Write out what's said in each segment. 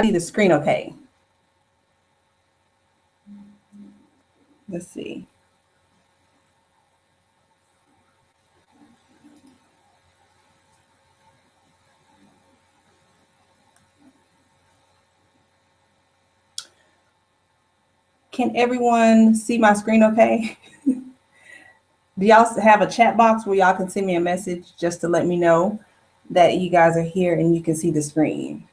see the screen okay? Let's see. Can everyone see my screen okay? Do y'all have a chat box where y'all can send me a message just to let me know that you guys are here and you can see the screen?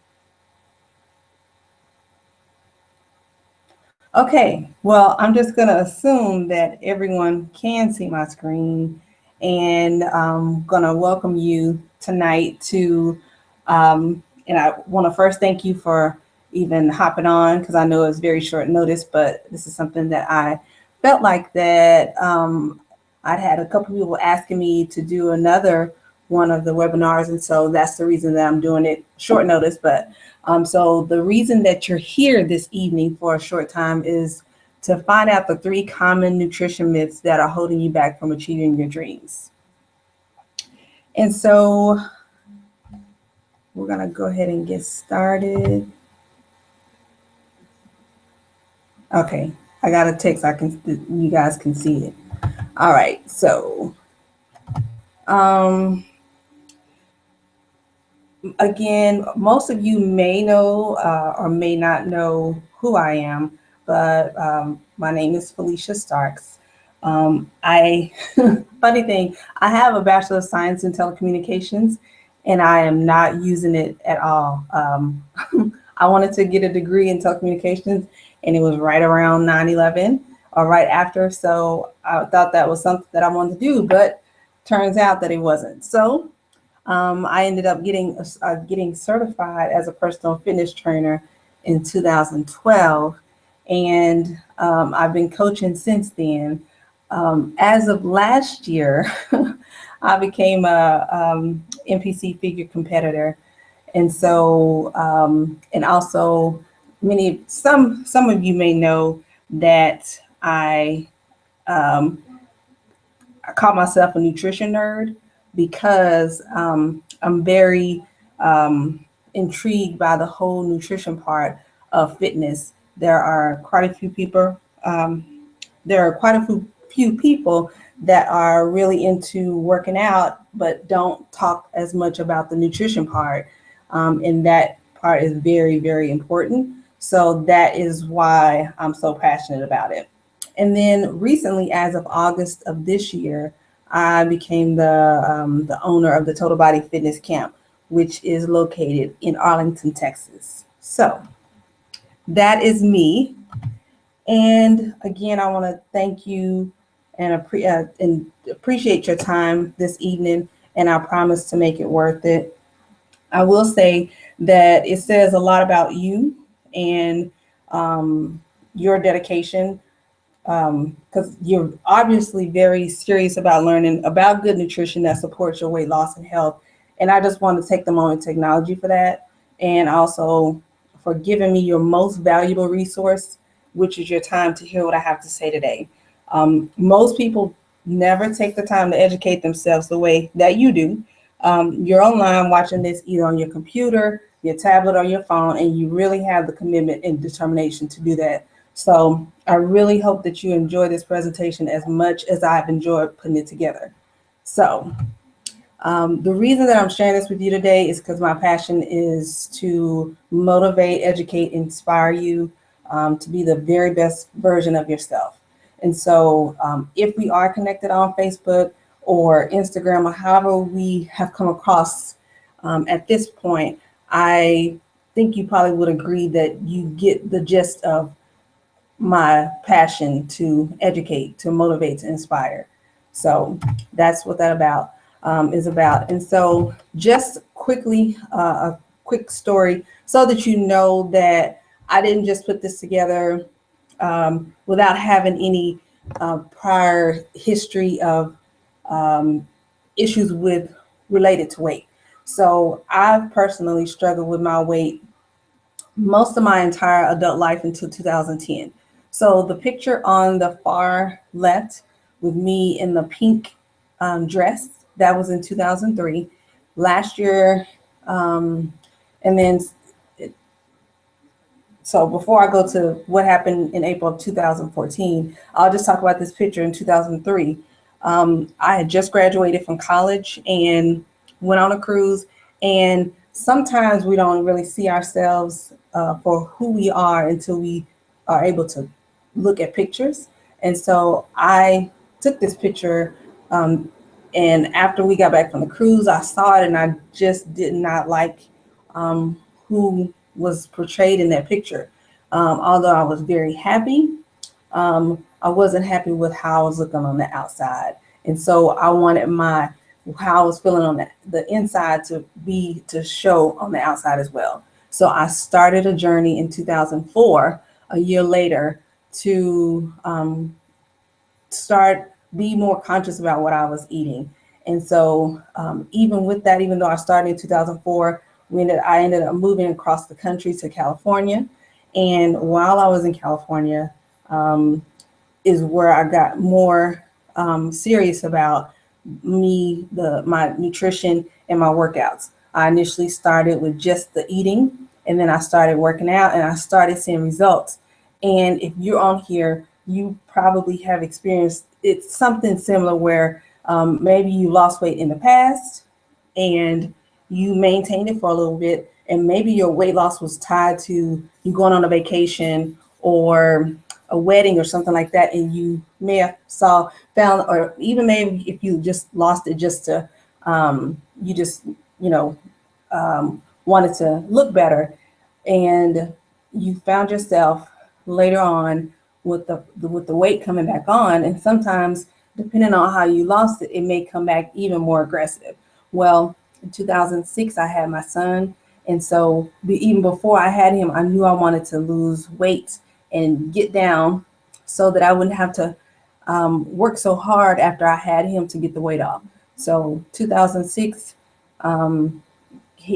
Okay, well, I'm just going to assume that everyone can see my screen, and I'm going to welcome you tonight to, and I want to first thank you for even hopping on, because I know it's very short notice, but this is something that I felt like that I'd had a couple people asking me to do another one of the webinars, and so that's the reason that I'm doing it short notice. But so the reason that you're here this evening for a short time is to find out the 3 common nutrition myths that are holding you back from achieving your dreams. And so we're gonna go ahead and get started. Okay, I got a text. You guys can see it. All right, so again, most of you may know or may not know who I am, but my name is Felicia Starks. Funny thing, I have a Bachelor of Science in Telecommunications, and I am not using it at all. I wanted to get a degree in telecommunications, and it was right around 9/11 or right after, so I thought that was something that I wanted to do, but turns out that it wasn't. So I ended up getting certified as a personal fitness trainer in 2012, and I've been coaching since then. As of last year, I became a NPC figure competitor, and so and also some of you may know that I call myself a nutrition nerd because I'm very intrigued by the whole nutrition part of fitness. There are quite a few people. Few people that are really into working out, but don't talk as much about the nutrition part, and that part is very, very important. So that is why I'm so passionate about it. And then recently, as of August of this year, I became the owner of the Total Body Fitness Camp, which is located in Arlington, Texas. So that is me. And again, I want to thank you and appreciate your time this evening. And I promise to make it worth it. I will say that it says a lot about you and your dedication, because you're obviously very serious about learning about good nutrition that supports your weight loss and health. And I just want to take the moment to acknowledge you for that, and also for giving me your most valuable resource, which is your time to hear what I have to say today. Most people never take the time to educate themselves the way that you do. You're online watching this either on your computer, your tablet, or your phone, and you really have the commitment and determination to do that. So I really hope that you enjoy this presentation as much as I've enjoyed putting it together. So the reason that I'm sharing this with you today is because my passion is to motivate, educate, inspire you to be the very best version of yourself. And so if we are connected on Facebook or Instagram, or however we have come across at this point, I think you probably would agree that you get the gist of my passion to educate, to motivate, to inspire. So that's what that is about. And so just quickly, a quick story so that you know that I didn't just put this together without having any prior history of issues related to weight. So I've personally struggled with my weight most of my entire adult life until 2010. So the picture on the far left with me in the pink dress, that was in 2003. Last year, and then So before I go to what happened in April of 2014, I'll just talk about this picture in 2003. I had just graduated from college and went on a cruise. And sometimes we don't really see ourselves for who we are until we are able to look at pictures. And so I took this picture. And after we got back from the cruise, I saw it and I just did not like who was portrayed in that picture. Although I was very happy, I wasn't happy with how I was looking on the outside. And so I wanted how I was feeling on the inside to show on the outside as well. So I started a journey in 2004, a year later, to be more conscious about what I was eating. And so even with that, even though I started in 2004, I ended up moving across the country to California. And while I was in California, is where I got more serious about my nutrition and my workouts. I initially started with just the eating, and then I started working out and I started seeing results. And if you're on here, you probably have experienced it's something similar where maybe you lost weight in the past and you maintained it for a little bit, and maybe your weight loss was tied to you going on a vacation or a wedding or something like that, and you may have found, or even maybe if you just lost it just to you just wanted to look better, and you found yourself later on with the weight coming back on. And sometimes depending on how you lost it, it may come back even more aggressive. Well, in 2006 I had my son, and so even before I had him, I knew I wanted to lose weight and get down so that I wouldn't have to work so hard after I had him to get the weight off. So 2006, I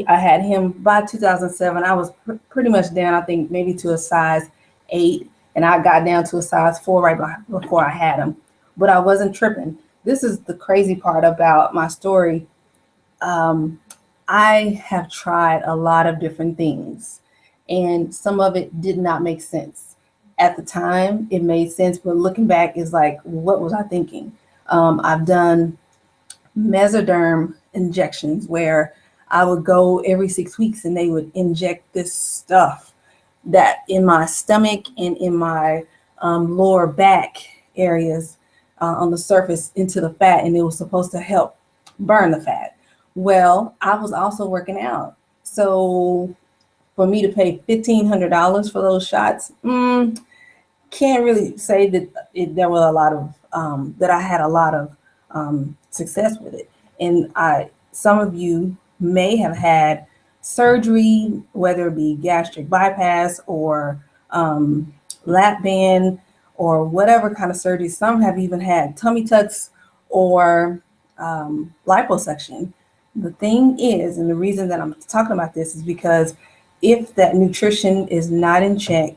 had him. By 2007, I was pretty much down, I think maybe to a size 8, and I got down to a size 4 right before I had him. But I wasn't tripping. This is the crazy part about my story. I have tried a lot of different things, and some of it did not make sense. At the time, it made sense, but looking back is like, what was I thinking? I've done mesoderm injections where I would go every 6 weeks and they would inject this stuff that in my stomach and in my lower back areas on the surface into the fat, and it was supposed to help burn the fat. Well, I was also working out. So for me to pay $1,500 for those shots, can't really say that there were a lot of that I had a lot of success with it. And some of you may have had surgery, whether it be gastric bypass or lap band or whatever kind of surgery. Some have even had tummy tucks or liposuction. The thing is, and the reason that I'm talking about this is because if that nutrition is not in check,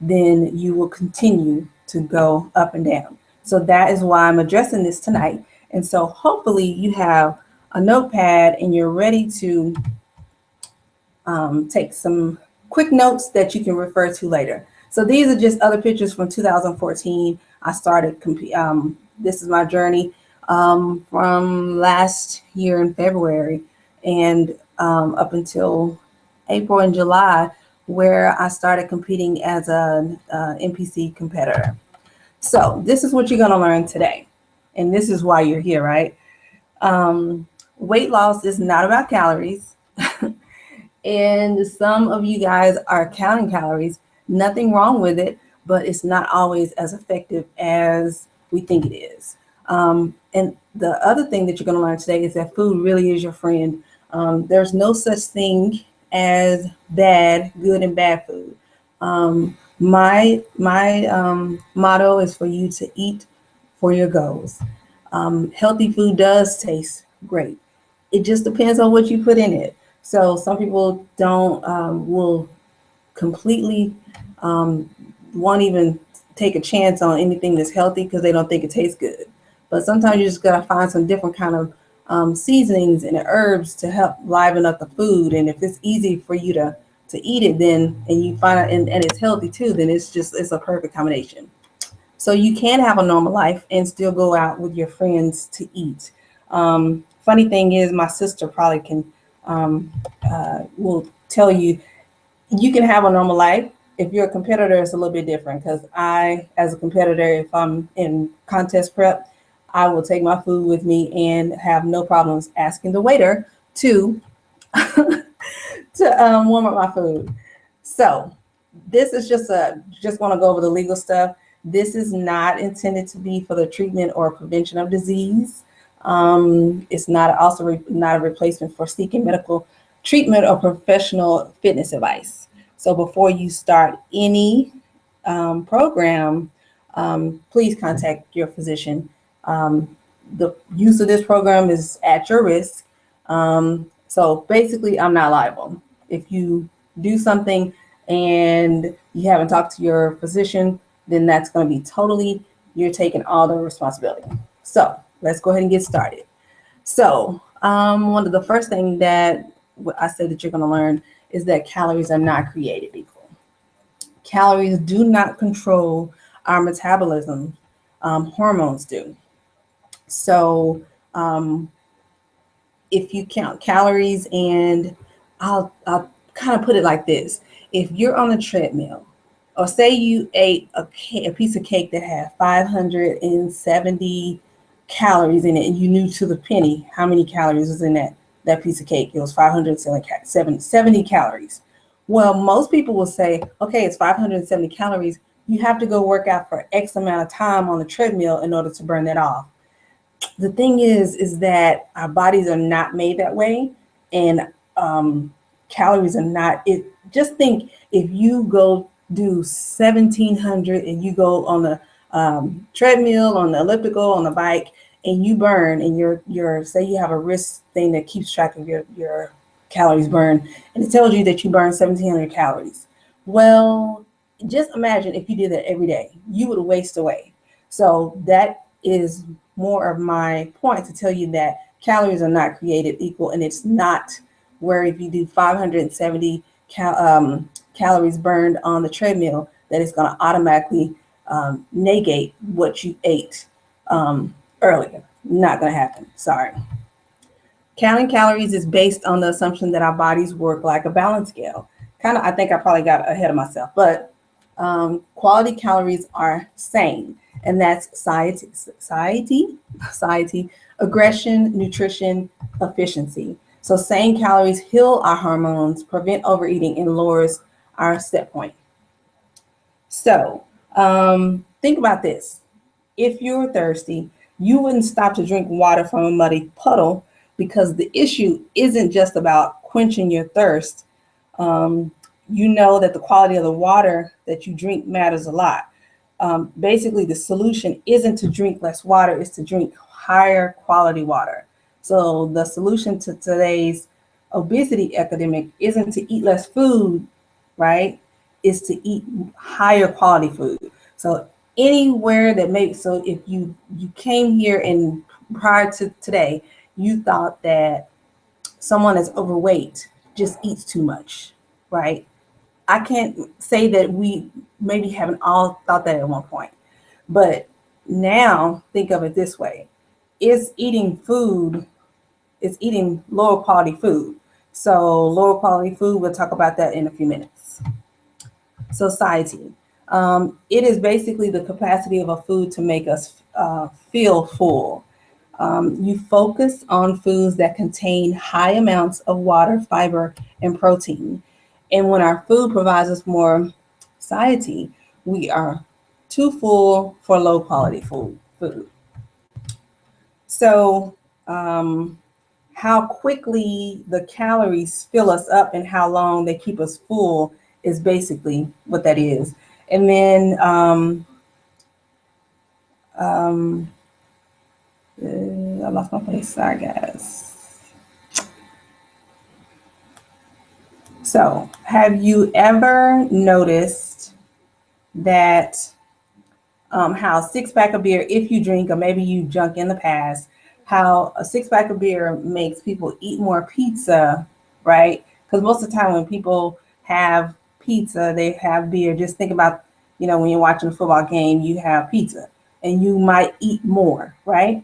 then you will continue to go up and down. So that is why I'm addressing this tonight. And so hopefully you have a notepad and you're ready to take some quick notes that you can refer to later. So these are just other pictures from 2014. I started, this is my journey from last year in February and up until April and July, where I started competing as an NPC competitor. So this is what you're gonna learn today. And this is why you're here, right? Weight loss is not about calories. And some of you guys are counting calories. Nothing wrong with it, but it's not always as effective as we think it is. And the other thing that you're going to learn today is that food really is your friend. There's no such thing as good and bad food. My motto is for you to eat for your goals. Healthy food does taste great. It just depends on what you put in it. So some people will completely won't even take a chance on anything that's healthy because they don't think it tastes good. But sometimes you just gotta find some different kind of seasonings and herbs to help liven up the food. And if it's easy for you to to eat it, then, and you find out, and it's healthy too, then it's a perfect combination. So you can have a normal life and still go out with your friends to eat. Funny thing is, my sister probably can will tell you, you can have a normal life. If you're a competitor, it's a little bit different, because I, as a competitor, if I'm in contest prep, I will take my food with me and have no problems asking the waiter to to warm up my food. So this is just want to go over the legal stuff. This is not intended to be for the treatment or prevention of disease. It's not not a replacement for seeking medical treatment or professional fitness advice. So before you start any program, please contact your physician. The use of this program is at your risk. So basically, I'm not liable. If you do something and you haven't talked to your physician, then that's going to be totally, you're taking all the responsibility. So let's go ahead and get started. So one of the first things that I said that you're going to learn is that calories are not created equal. Calories do not control our metabolism. Hormones do. So if you count calories, and I'll kind of put it like this. If you're on a treadmill, or say you ate a piece of cake that had 570 calories in it, and you knew to the penny how many calories was in that piece of cake. It was 570 calories. Well, most people will say, okay, it's 570 calories. You have to go work out for X amount of time on the treadmill in order to burn that off. The thing is that our bodies are not made that way, and calories are not. Just think, if you go do 1,700 and you go on the treadmill, on the elliptical, on the bike, and you burn, and your say you have a wrist thing that keeps track of your calories burned, and it tells you that you burn 1,700 calories. Well, just imagine if you did that every day, you would waste away. So that is more of my point, to tell you that calories are not created equal, and it's not where if you do 570 calories burned on the treadmill, that it's going to automatically negate what you ate earlier. Not going to happen. Sorry. Counting calories is based on the assumption that our bodies work like a balance scale. I think I probably got ahead of myself, but quality calories are sane, and that's satiety, aggression, nutrition, efficiency. So sane calories heal our hormones, prevent overeating, and lowers our set point. So think about this. If you're thirsty, you wouldn't stop to drink water from a muddy puddle, because the issue isn't just about quenching your thirst. You know that the quality of the water that you drink matters a lot. Basically, the solution isn't to drink less water, it's to drink higher quality water. So the solution to today's obesity epidemic isn't to eat less food, right? Is to eat higher quality food. So anywhere that makes, so if you came here and prior to today, you thought that someone that's overweight just eats too much, right? I can't say that we maybe haven't all thought that at one point, but now think of it this way. It's eating lower quality food. So lower quality food, we'll talk about that in a few minutes. So satiety. It is basically the capacity of a food to make us feel full. You focus on foods that contain high amounts of water, fiber, and protein. And when our food provides us more satiety, we are too full for low quality food. So how quickly the calories fill us up and how long they keep us full is basically what that is. And then I lost my place. Sorry, guys. So have you ever noticed that how a six-pack of beer, if you drink, or maybe you drunk in the past, how a six-pack of beer makes people eat more pizza, right? Because most of the time when people have pizza, they have beer. Just think about, when you're watching a football game, you have pizza and you might eat more, right?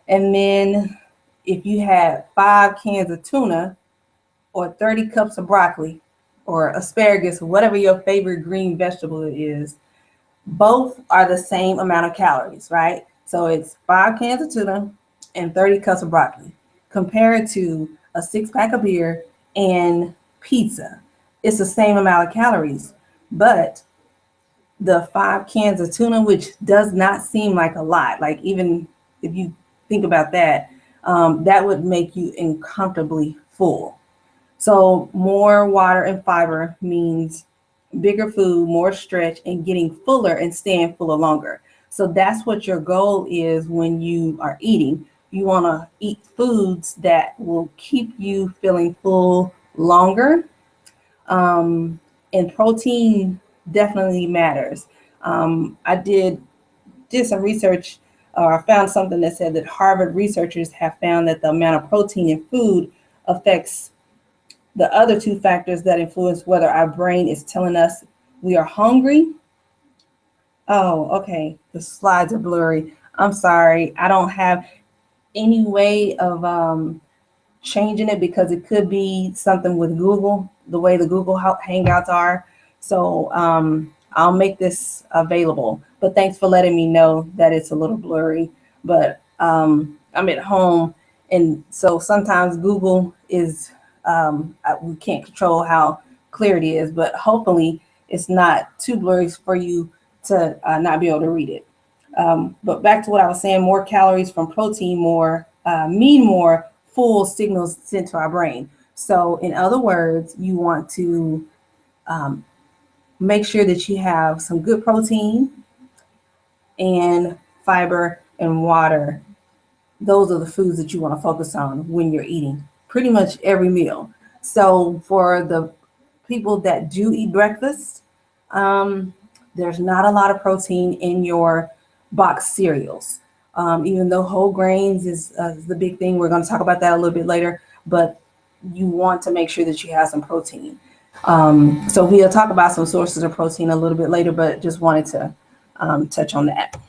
And then if you had 5 cans of tuna or 30 cups of broccoli or asparagus, whatever your favorite green vegetable is, both are the same amount of calories, right? So it's 5 cans of tuna and 30 cups of broccoli compared to a 6 pack of beer and pizza. It's the same amount of calories, but the 5 cans of tuna, which does not seem like a lot, like even if you think about that, that would make you uncomfortably full. So more water and fiber means bigger food, more stretch, and getting fuller and staying fuller longer. So that's what your goal is when you are eating. You want to eat foods that will keep you feeling full longer. And protein definitely matters. I did some research, or found something that said that Harvard researchers have found that the amount of protein in food affects the other two factors that influence whether our brain is telling us we are hungry. Oh, okay. The slides are blurry. I'm sorry. I don't have any way of changing it because it could be something with Google, the way the Google Hangouts are. So I'll make this available. But thanks for letting me know that it's a little blurry. But I'm at home, and so sometimes Google is, we can't control how clear it is, but hopefully it's not too blurry for you to not be able to read it. But back to what I was saying, more calories from protein mean more full signals sent to our brain. So in other words, you want to make sure that you have some good protein and fiber and water. Those are the foods that you want to focus on when you're eating pretty much every meal. So for the people that do eat breakfast, there's not a lot of protein in your box cereals. Even though whole grains is the big thing, we're going to talk about that a little bit later, but you want to make sure that you have some protein. So we'll talk about some sources of protein a little bit later, but just wanted to touch on that.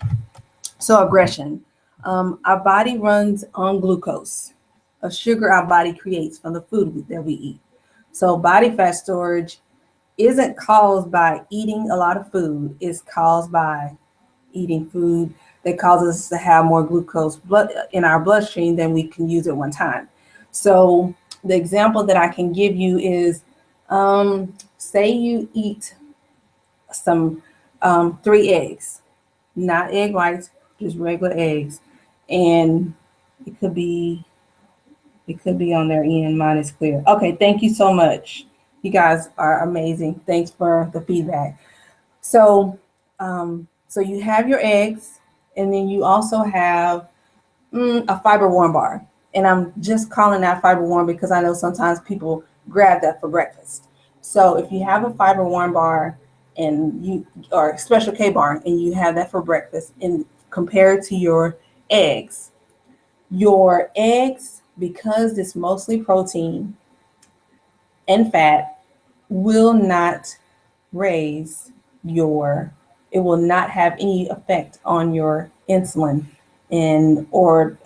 So aggression. Our body runs on glucose, a sugar our body creates from the food that we eat. So body fat storage isn't caused by eating a lot of food, it's caused by eating food that causes us to have more glucose in our bloodstream than we can use at one time. So the example that I can give you is, say you eat some 3 eggs, not egg whites, just regular eggs, and it could be on their end. Mine is clear. Okay, thank you so much. You guys are amazing. Thanks for the feedback. So, so you have your eggs, and then you also have a fiber warm bar. And I'm just calling that fiber warm because I know sometimes people grab that for breakfast. So if you have a fiber warm bar or special K bar, and you have that for breakfast, and compared to your eggs, because it's mostly protein and fat, will not raise it will not have any effect on your insulin or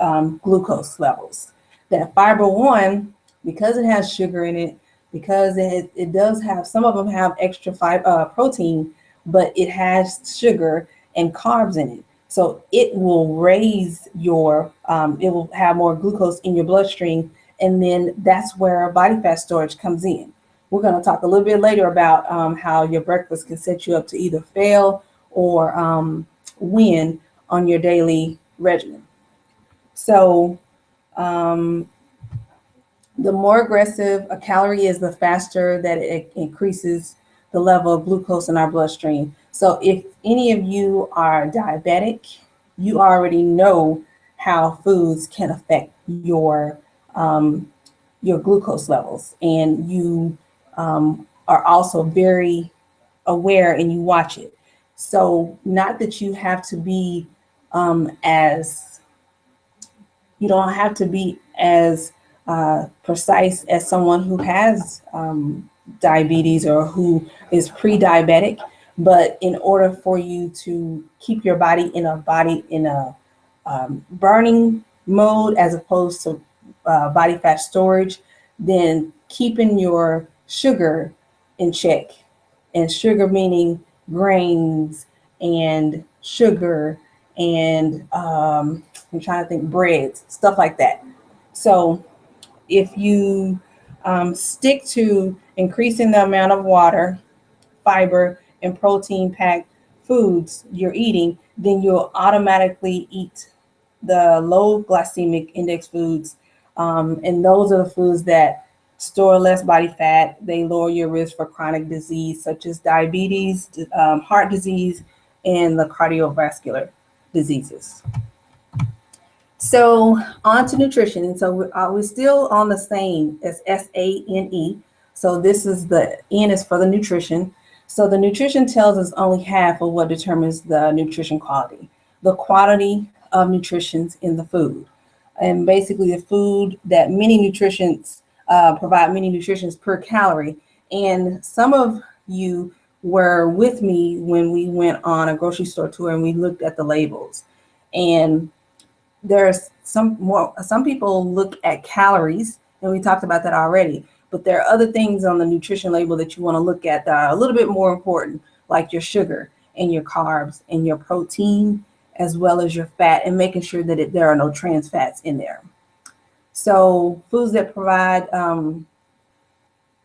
glucose levels. That fiber one, because it has sugar in it, because it does have, some of them have extra protein, but it has sugar and carbs in it. So it will raise it will have more glucose in your bloodstream. And then that's where body fat storage comes in. We're going to talk a little bit later about how your breakfast can set you up to either fail or win on your daily regimen. So the more aggressive a calorie is, the faster that it increases the level of glucose in our bloodstream. So if any of you are diabetic, you already know how foods can affect your glucose levels, and you are also very aware and you watch it. So not that you have to be you don't have to be as precise as someone who has diabetes or who is pre-diabetic. But in order for you to keep your body in a burning mode as opposed to body fat storage, then keeping your sugar in check, and sugar meaning grains and sugar and I'm trying to think, breads, stuff like that. So if you stick to increasing the amount of water, fiber, and protein packed foods you're eating, then you'll automatically eat the low glycemic index foods. And those are the foods that store less body fat. They lower your risk for chronic disease such as diabetes, heart disease, and the cardiovascular diseases. So on to nutrition. And so we're still on the same as SANE. So this is the N is for the nutrition. So the nutrition tells us only half of what determines the nutrition quality. The quality of nutrients in the food. And basically the food that many nutrients provide many nutrients per calorie. And some of you were with me when we went on a grocery store tour and we looked at the labels. And there's some people look at calories, and we talked about that already, but there are other things on the nutrition label that you want to look at that are a little bit more important, like your sugar and your carbs and your protein, as well as your fat, and making sure that there are no trans fats in there. So foods that provide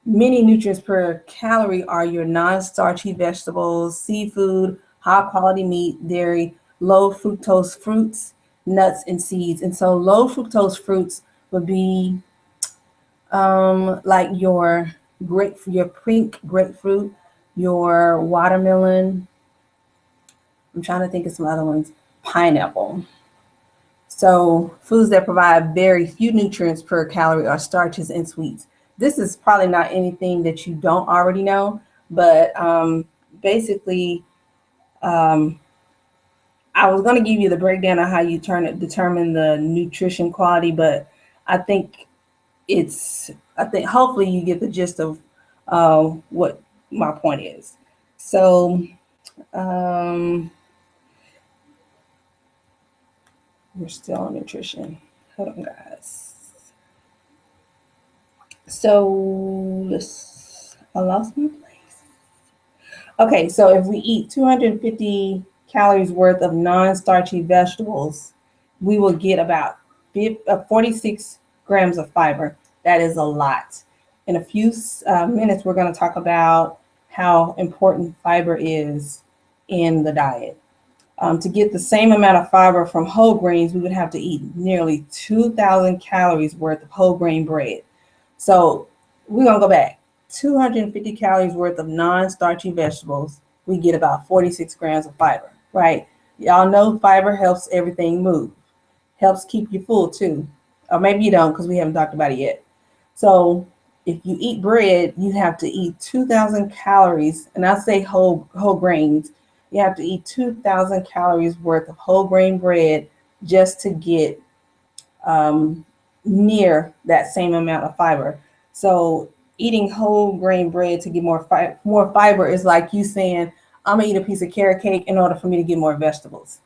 many nutrients per calorie are your non-starchy vegetables, seafood, high quality meat, dairy, low fructose fruits, nuts, and seeds. And so low fructose fruits would be like your pink grapefruit, your watermelon. I'm trying to think of some other ones. Pineapple. So foods that provide very few nutrients per calorie are starches and sweets. This is probably not anything that you don't already know, but basically, I was going to give you the breakdown of how you determine the nutrition quality, but I think hopefully you get the gist of what my point is. So we're still on nutrition. Hold on, guys. So I lost my place. Okay, so if we eat 250 calories worth of non-starchy vegetables, we will get about 46 grams of fiber. That is a lot. In a few minutes, we're going to talk about how important fiber is in the diet. To get the same amount of fiber from whole grains, we would have to eat nearly 2,000 calories worth of whole grain bread. So we're going to go back. 250 calories worth of non-starchy vegetables, we get about 46 grams of fiber, right? Y'all know fiber helps everything move, helps keep you full too. Or maybe you don't, because we haven't talked about it yet. So if you eat bread, you have to eat 2,000 calories, and I say whole grains. You have to eat 2,000 calories worth of whole grain bread just to get near that same amount of fiber. So eating whole grain bread to get more fiber is like you saying, I'm gonna eat a piece of carrot cake in order for me to get more vegetables.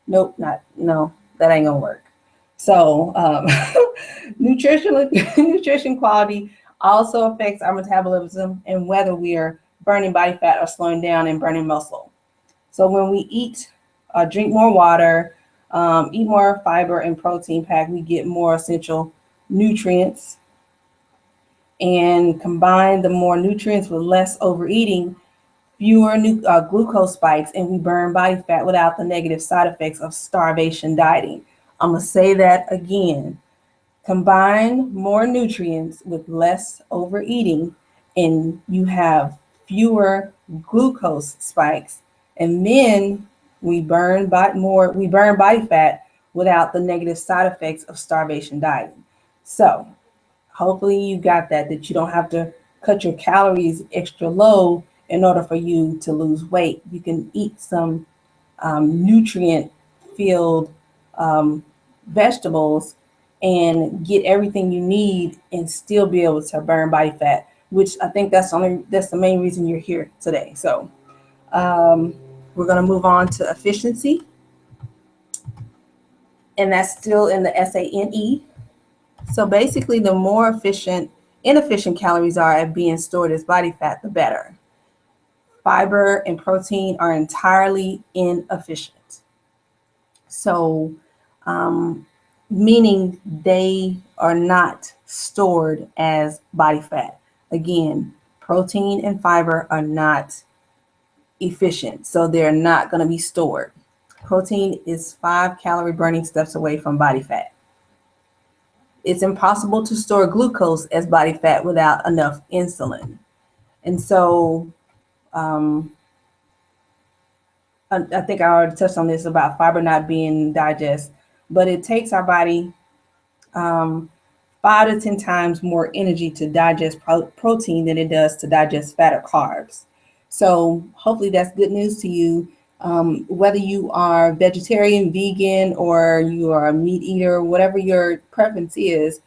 Nope, that ain't gonna work. So nutrition quality also affects our metabolism and whether we are burning body fat or slowing down and burning muscle. So when we eat, drink more water, eat more fiber and protein pack, we get more essential nutrients. And combine the more nutrients with less overeating, fewer glucose spikes, and we burn body fat without the negative side effects of starvation dieting. I'm going to say that again. Combine more nutrients with less overeating, and you have fewer glucose spikes. And then we burn body fat without the negative side effects of starvation dieting. So hopefully you got that you don't have to cut your calories extra low in order for you to lose weight. You can eat some nutrient-filled vegetables and get everything you need and still be able to burn body fat. which I think that's the main reason you're here today. So we're going to move on to efficiency, and that's still in the SANE. So basically, the more inefficient calories are at being stored as body fat, the better. Fiber and protein are entirely inefficient. So, meaning they are not stored as body fat. Again, protein and fiber are not efficient, so they're not going to be stored. Protein is 5 calorie burning steps away from body fat. It's impossible to store glucose as body fat without enough insulin. And so I think I already touched on this about fiber not being digest, but it takes our body 5 to 10 times more energy to digest protein than it does to digest fat or carbs. So hopefully that's good news to you. Whether you are vegetarian, vegan, or you are a meat eater, whatever your preference is,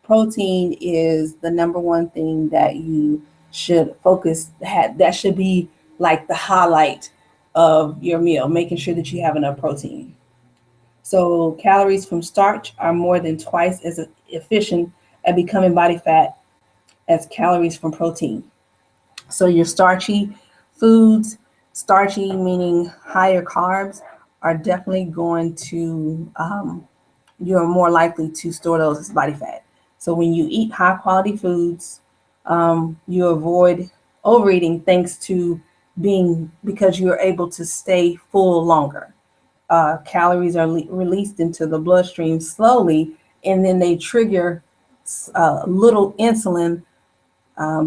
protein is the number one thing that you should that should be like the highlight of your meal, making sure that you have enough protein. So calories from starch are more than twice as efficient at becoming body fat as calories from protein. So your starchy foods, starchy meaning higher carbs, are definitely going to, you're more likely to store those as body fat. So when you eat high quality foods, you avoid overeating because you're able to stay full longer. Calories are released into the bloodstream slowly, and then they trigger little insulin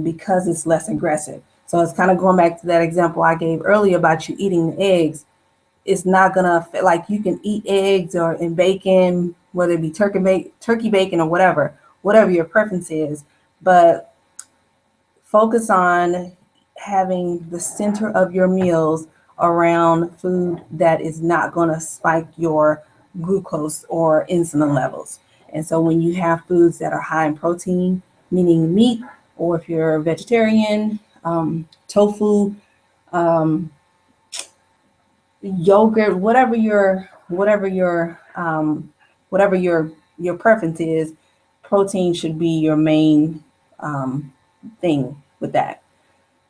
because it's less aggressive. So it's kind of going back to that example I gave earlier about you eating eggs. It's not gonna like you can eat eggs or in bacon, whether it be turkey bacon or whatever your preference is, but focus on having the center of your meals around food that is not going to spike your glucose or insulin levels. And so when you have foods that are high in protein, meaning meat, or if you're a vegetarian, tofu, yogurt, whatever your preference is, protein should be your main thing with that.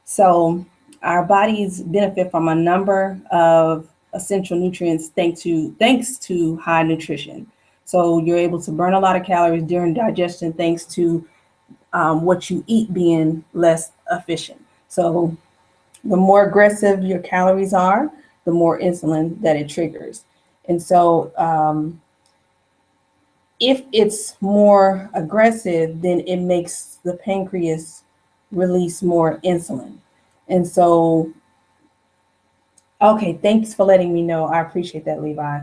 So our bodies benefit from a number of essential nutrients thanks to high nutrition. So you're able to burn a lot of calories during digestion thanks to what you eat being less efficient. So the more aggressive your calories are, the more insulin that it triggers. And so if it's more aggressive, then it makes the pancreas release more insulin. And so, okay, thanks for letting me know. I appreciate that, Levi.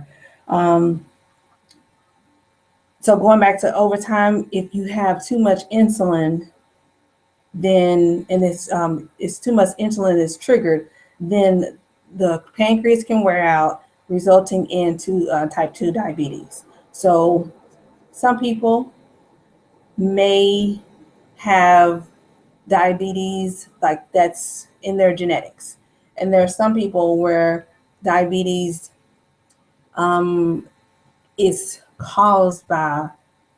So going back to overtime, if you have too much insulin, then, and it's too much insulin is triggered, then the pancreas can wear out, resulting into type 2 diabetes. So some people may have diabetes, like that's in their genetics. And there are some people where diabetes is caused by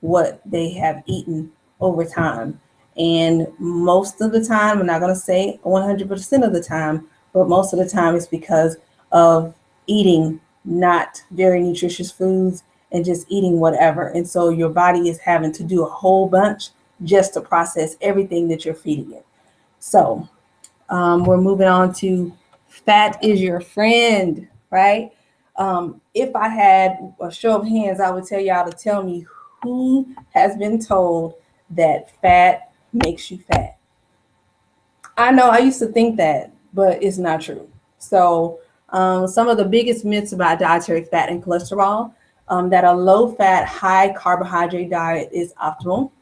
what they have eaten over time. And most of the time, I'm not going to say 100% of the time, but most of the time it's because of eating not very nutritious foods and just eating whatever. And so your body is having to do a whole bunch just to process everything that you're feeding it. So we're moving on to fat is your friend, right? If I had a show of hands, I would tell y'all to tell me who has been told that fat makes you fat. I know I used to think that, but it's not true. So some of the biggest myths about dietary fat and cholesterol, that a low-fat, high-carbohydrate diet is optimal,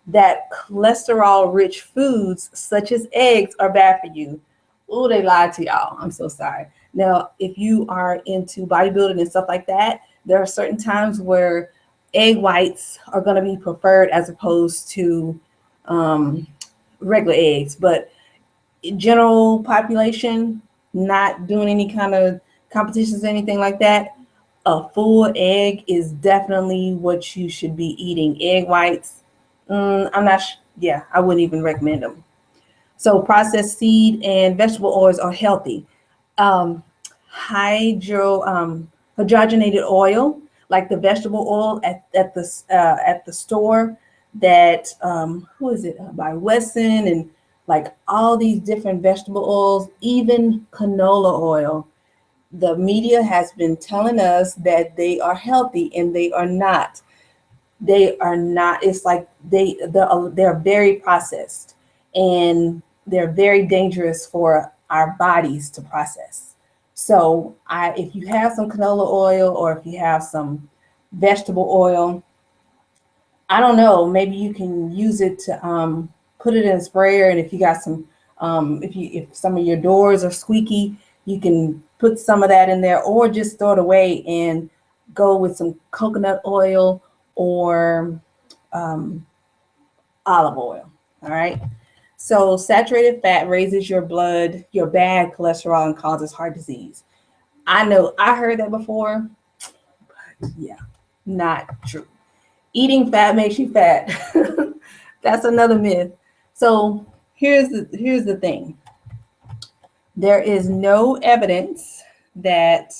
that cholesterol-rich foods such as eggs are bad for you. Oh, they lied to y'all. I'm so sorry. Now, if you are into bodybuilding and stuff like that, there are certain times where egg whites are going to be preferred as opposed to regular eggs, but general population, not doing any kind of competitions or anything like that, a full egg is definitely what you should be eating. Egg whites, I'm not, yeah, I wouldn't even recommend them. So processed seed and vegetable oils are healthy. Um, hydrogenated oil, like the vegetable oil at the store, that who is it, by Wesson, and like all these different vegetable oils, even canola oil. The media has been telling us that they are healthy, and they are not. They are not. It's like they're very processed, and they're very dangerous for our bodies to process. So if you have some canola oil, or if you have some vegetable oil, I don't know, maybe you can use it to put it in a sprayer. And if you got some, if some of your doors are squeaky, you can put some of that in there, or just throw it away and go with some coconut oil or um, olive oil. All right. So saturated fat raises your bad cholesterol, and causes heart disease. I know I heard that before, but yeah, not true. Eating fat makes you fat. That's another myth. So here's the thing. There is no evidence that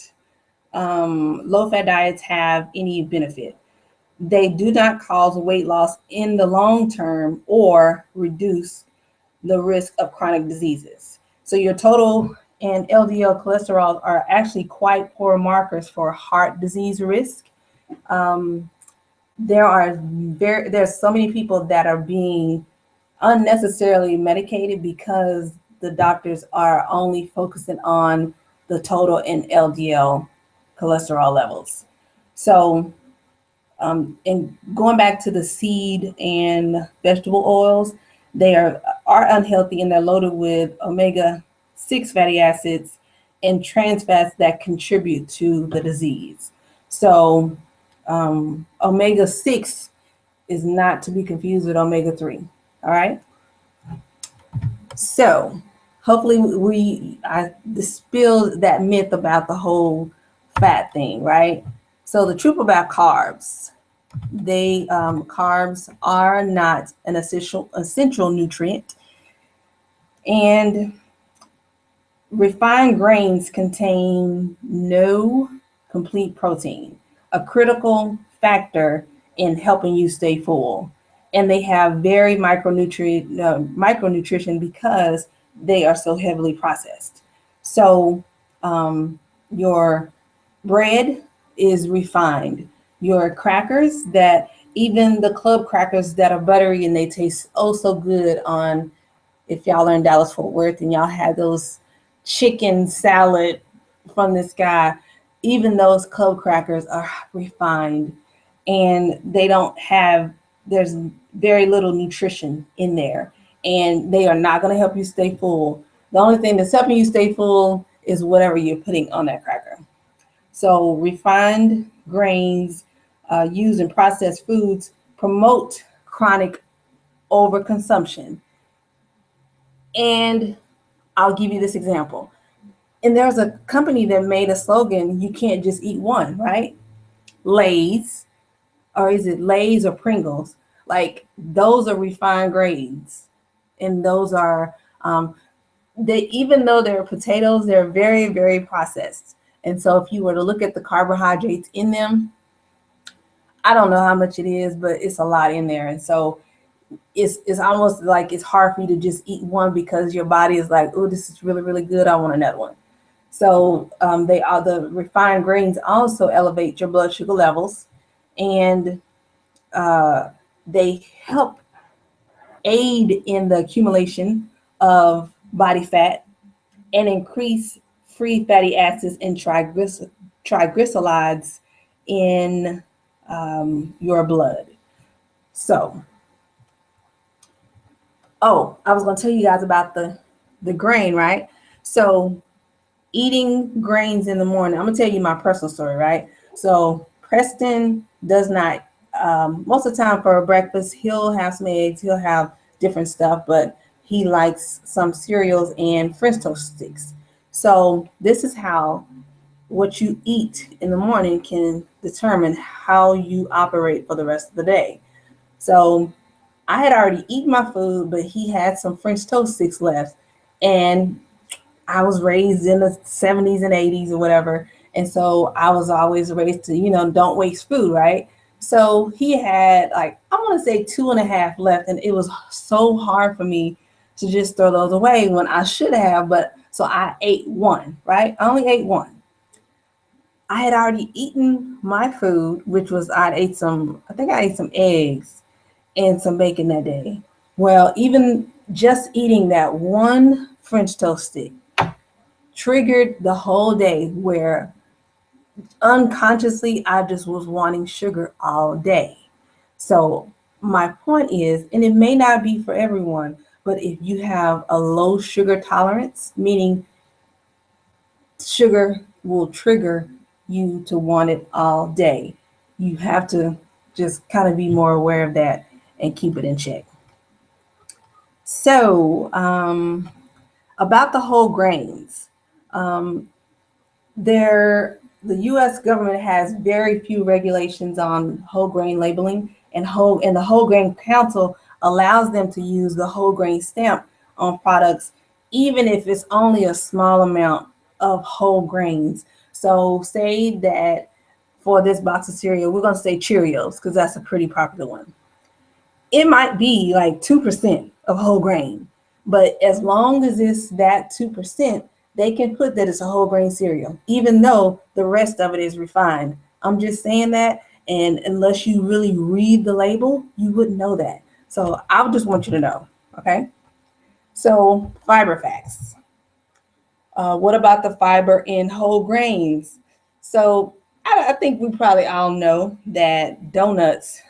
low-fat diets have any benefit. They do not cause weight loss in the long term or reduce the risk of chronic diseases. So your total and LDL cholesterol are actually quite poor markers for heart disease risk. Um, there's so many people that are being unnecessarily medicated because the doctors are only focusing on the total and LDL cholesterol levels. So, and going back to the seed and vegetable oils, they are unhealthy, and they're loaded with omega-6 fatty acids and trans fats that contribute to the disease. So, omega-6 is not to be confused with omega-3. All right. So hopefully I dispelled that myth about the whole fat thing, right? So the truth about carbs, carbs are not an essential nutrient, and refined grains contain no complete protein, a critical factor in helping you stay full. And they have very micronutrition because they are so heavily processed. So your bread is refined. Your crackers, that even the club crackers that are buttery and they taste oh so good on, if y'all are in Dallas Fort Worth and y'all had those chicken salad from this guy, even those club crackers are refined, and there's very little nutrition in there, and they are not going to help you stay full. The only thing that's helping you stay full is whatever you're putting on that cracker. So refined grains used in processed foods promote chronic overconsumption. And I'll give you this example. And there's a company that made a slogan, you can't just eat one, right? Lay's, or is it Lay's or Pringles? Like, those are refined grains. And those are, even though they're potatoes, they're very, very processed. And so if you were to look at the carbohydrates in them, I don't know how much it is, but it's a lot in there. And so it's almost like it's hard for you to just eat one, because your body is like, oh, this is really, really good, I want another one. So the refined grains also elevate your blood sugar levels, and they help aid in the accumulation of body fat and increase free fatty acids and triglycerides in your blood. So, oh, I was going to tell you guys about the grain, right? So eating grains in the morning, I'm going to tell you my personal story, right? So Preston does not, most of the time for breakfast, he'll have some eggs, he'll have different stuff, but he likes some cereals and French toast sticks. So this is how what you eat in the morning can determine how you operate for the rest of the day. So I had already eaten my food, but he had some French toast sticks left. And I was raised in the 70s and 80s or whatever. And so I was always raised to, don't waste food, right? So he had like, I want to say 2.5 left. And it was so hard for me to just throw those away when I should have. But so I ate one, right? I only ate one. I had already eaten my food, which was I ate some eggs and some bacon that day. Well, even just eating that one French toast stick triggered the whole day where unconsciously I just was wanting sugar all day. So my point is, and it may not be for everyone, but if you have a low sugar tolerance, meaning sugar will trigger you to want it all day, you have to just kind of be more aware of that and keep it in check. So about the whole grains, the U.S. government has very few regulations on whole grain labeling, and the Whole Grain Council allows them to use the whole grain stamp on products, even if it's only a small amount of whole grains. So say that for this box of cereal, we're going to say Cheerios because that's a pretty popular one. It might be like 2% of whole grain, but as long as it's that 2%, they can put that it's a whole grain cereal, even though the rest of it is refined. I'm just saying that, and unless you really read the label, you wouldn't know that. So I just want you to know, okay? So fiber facts. What about the fiber in whole grains? So I think we probably all know that donuts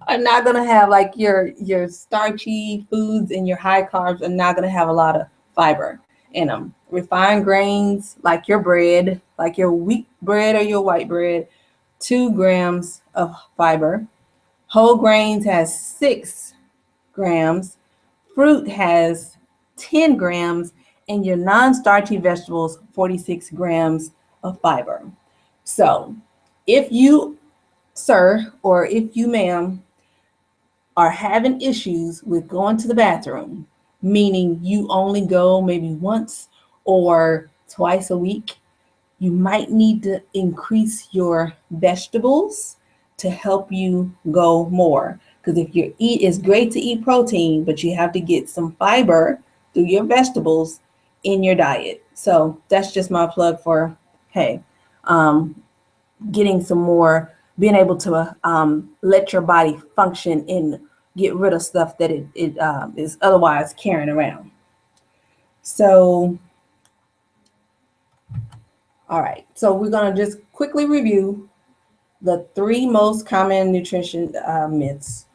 are not going to have, like, your starchy foods, and your high carbs are not going to have a lot of fiber in them. Refined grains, like your bread, like your wheat bread or your white bread, 2 grams of fiber. Whole grains has 6 grams. Fruit has 10 grams, and your non-starchy vegetables, 46 grams of fiber. So if you, sir, or if you, ma'am, are having issues with going to the bathroom, meaning you only go maybe once or twice a week, you might need to increase your vegetables to help you go more. Because if you eat, it's great to eat protein, but you have to get some fiber through your vegetables in your diet. So that's just my plug for, hey, getting some more, being able to let your body function and get rid of stuff that it is otherwise carrying around. So, all right. So we're going to just quickly review the 3 most common nutrition myths.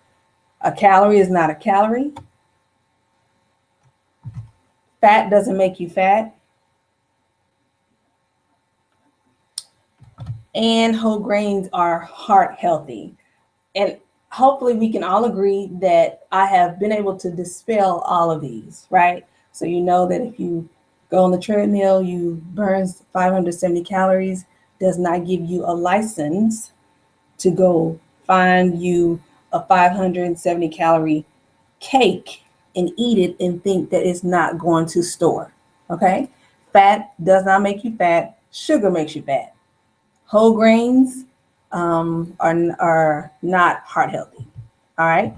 A calorie is not a calorie. Fat doesn't make you fat. And whole grains are heart healthy. And hopefully we can all agree that I have been able to dispel all of these, right? So you know that if you go on the treadmill, you burn 570 calories, does not give you a license to go find you a 570 calorie cake and eat it and think that it's not going to store, okay? Fat does not make you fat. Sugar makes you fat. Whole grains are not heart healthy. All right.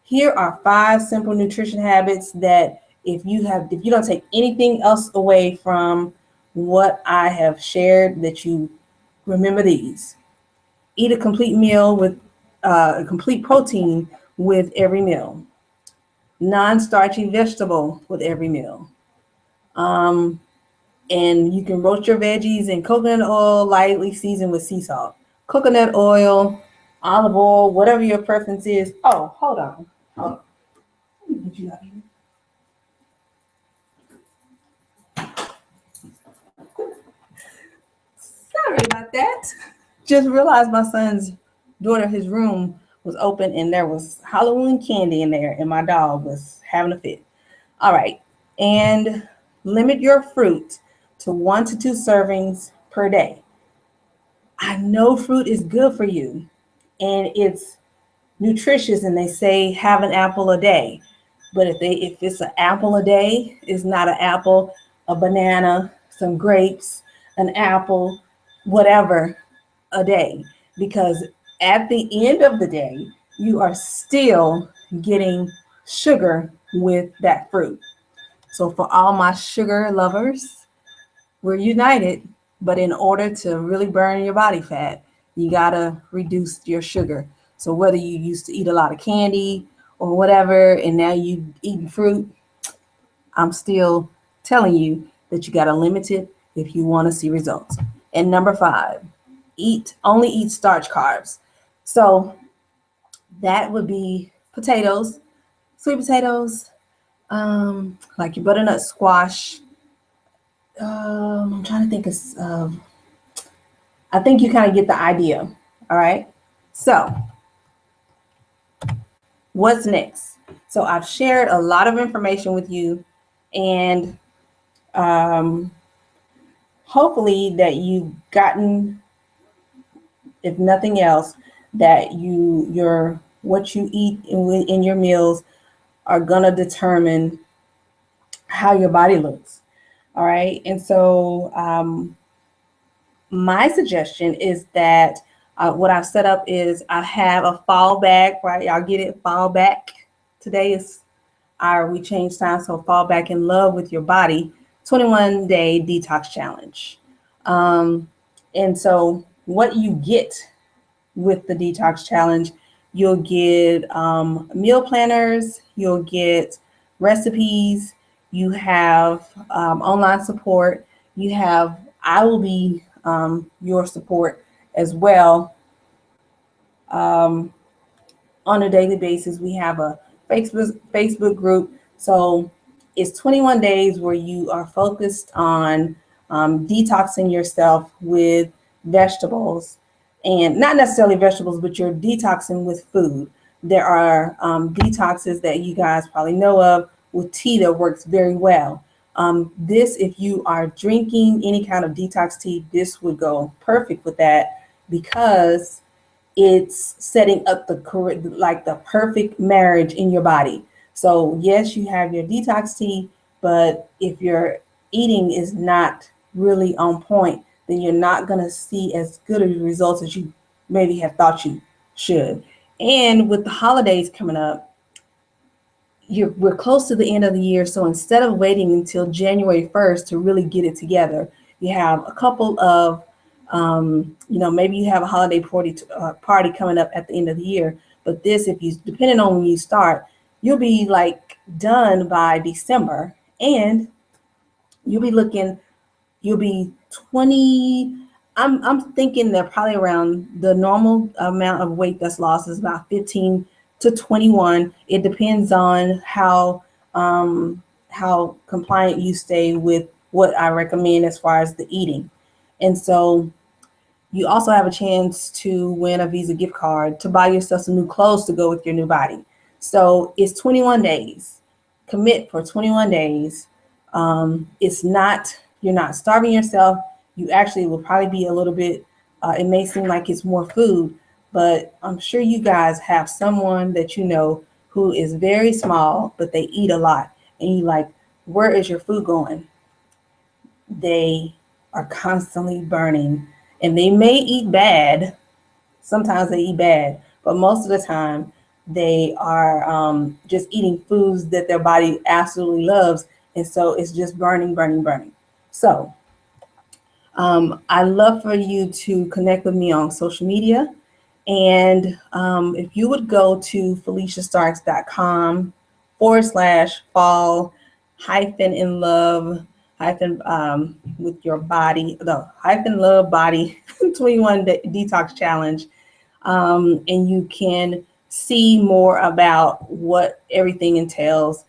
Here are 5 simple nutrition habits that if you don't take anything else away from what I have shared, that you remember these. Eat a complete meal with a complete protein with every meal. Non-starchy vegetable with every meal. And you can roast your veggies in coconut oil, lightly seasoned with sea salt. Coconut oil, olive oil, whatever your preference is. Oh, hold on. Let me get you out here. Sorry about that. Just realized my son's daughter, his room was open and there was Halloween candy in there and my dog was having a fit. All right. And limit your fruit to 1 to 2 servings per day. I know fruit is good for you and it's nutritious, and they say have an apple a day. But if it's an apple a day, it's not an apple, a banana, some grapes, an apple, whatever a day. Because at the end of the day, you are still getting sugar with that fruit. So for all my sugar lovers, we're united, but in order to really burn your body fat, you gotta reduce your sugar. So whether you used to eat a lot of candy or whatever, and now you eating fruit, I'm still telling you that you gotta limit it if you want to see results. And number 5, only eat starch carbs. So that would be potatoes, sweet potatoes, like your butternut squash. I'm trying to think of, I think you kind of get the idea. All right. So what's next? So I've shared a lot of information with you, and hopefully that you've gotten, if nothing else, that what you eat in your meals are gonna determine how your body looks. All right. And so my suggestion is that what I've set up is I have a fall back, right? Y'all get it? Fall back. Today is we changed time, so fall back in love with your body 21-day detox challenge. And so what you get with the detox challenge, you'll get meal planners, you'll get recipes, you have online support, I will be your support as well. On a daily basis, we have a Facebook group. So it's 21 days where you are focused on detoxing yourself with vegetables, and not necessarily vegetables, but you're detoxing with food. There are detoxes that you guys probably know of with tea that works very well. If you are drinking any kind of detox tea, this would go perfect with that, because it's setting up the perfect marriage in your body. So yes, you have your detox tea, but if your eating is not really on point, then you're not going to see as good of results as you maybe have thought you should. And with the holidays coming up, we're close to the end of the year. So instead of waiting until January 1st to really get it together, you have a couple of, maybe you have a holiday party coming up at the end of the year. But depending on when you start, you'll be like done by December, and you'll be 20. I'm thinking that probably around the normal amount of weight that's lost is about 15 to 21. It depends on how compliant you stay with what I recommend as far as the eating. And so you also have a chance to win a Visa gift card to buy yourself some new clothes to go with your new body. So it's 21 days. Commit for 21 days. You're not starving yourself. You actually will probably be a little bit, it may seem like it's more food, but I'm sure you guys have someone that you know who is very small, but they eat a lot. And you like, where is your food going? They are constantly burning, and they may eat bad. Sometimes they eat bad, but most of the time they are just eating foods that their body absolutely loves. And so it's just burning, burning, burning. So I'd love for you to connect with me on social media. And if you would go to FeliciaStarks.com/fall -in love with your body, love body 21 detox challenge. And you can see more about what everything entails,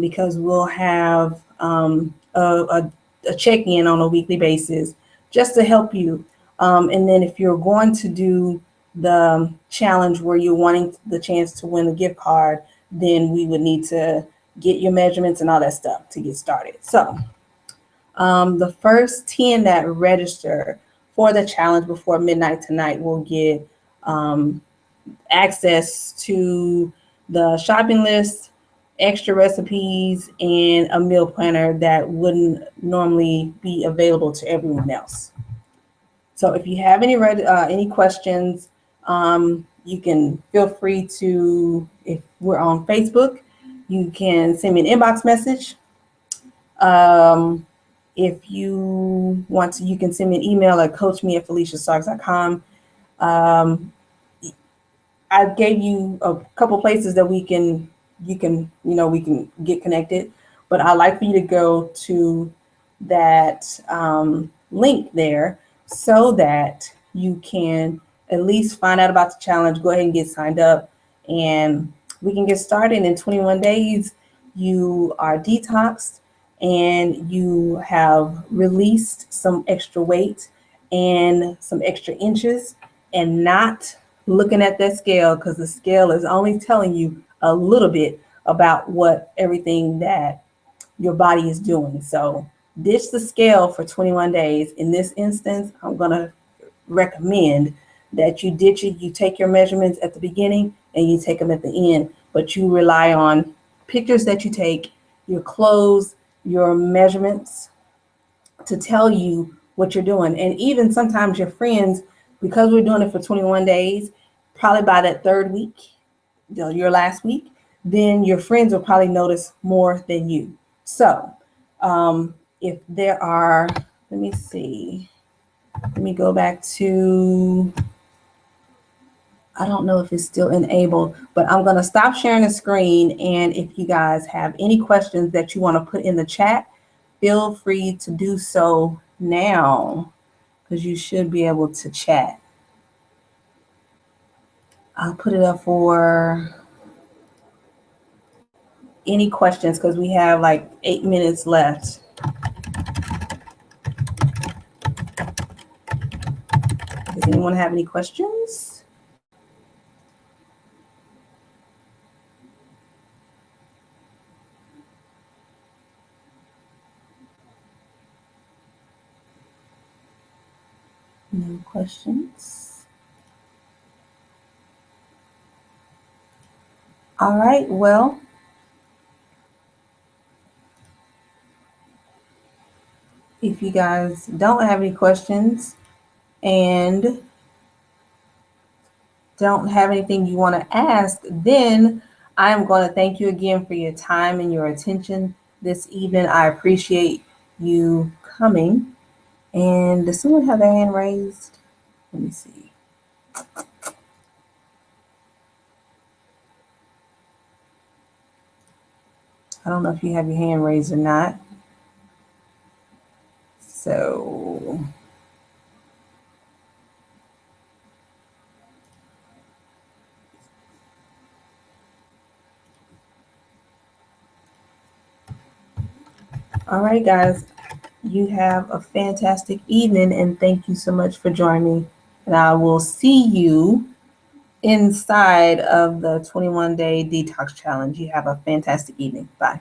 because we'll have a check-in on a weekly basis just to help you. And then if you're going to do the challenge where you're wanting the chance to win a gift card, then we would need to get your measurements and all that stuff to get started. So the first 10 that register for the challenge before midnight tonight will get access to the shopping list, extra recipes, and a meal planner that wouldn't normally be available to everyone else. So if you have any questions, you can feel free to, if we're on Facebook, you can send me an inbox message. If you want to, you can send me an email at coachme@feliciastarks.com. I gave you a couple places that we can get connected, but I'd like for you to go to that link there so that you can at least find out about the challenge, go ahead and get signed up, and we can get started. In 21 days, you are detoxed and you have released some extra weight and some extra inches, and not looking at that scale, because the scale is only telling you a little bit about what everything that your body is doing. So ditch the scale for 21 days. In this instance, I'm going to recommend that you ditch it. You take your measurements at the beginning and you take them at the end, but you rely on pictures that you take, your clothes, your measurements to tell you what you're doing. And even sometimes your friends, because we're doing it for 21 days, probably by that third week, your last week, then your friends will probably notice more than you. So if there are, let me see, let me go back to, I don't know if it's still enabled, but I'm going to stop sharing the screen. And if you guys have any questions that you want to put in the chat, feel free to do so now, because you should be able to chat. I'll put it up for any questions because we have like 8 minutes left. Does anyone have any questions? No questions. All right, well, if you guys don't have any questions and don't have anything you want to ask, then I'm going to thank you again for your time and your attention this evening. I appreciate you coming. And does someone have their hand raised? Let me see. I don't know if you have your hand raised or not. So all right, guys, you have a fantastic evening, and thank you so much for joining me. And I will see you inside of the 21-day detox challenge. You have a fantastic evening. Bye.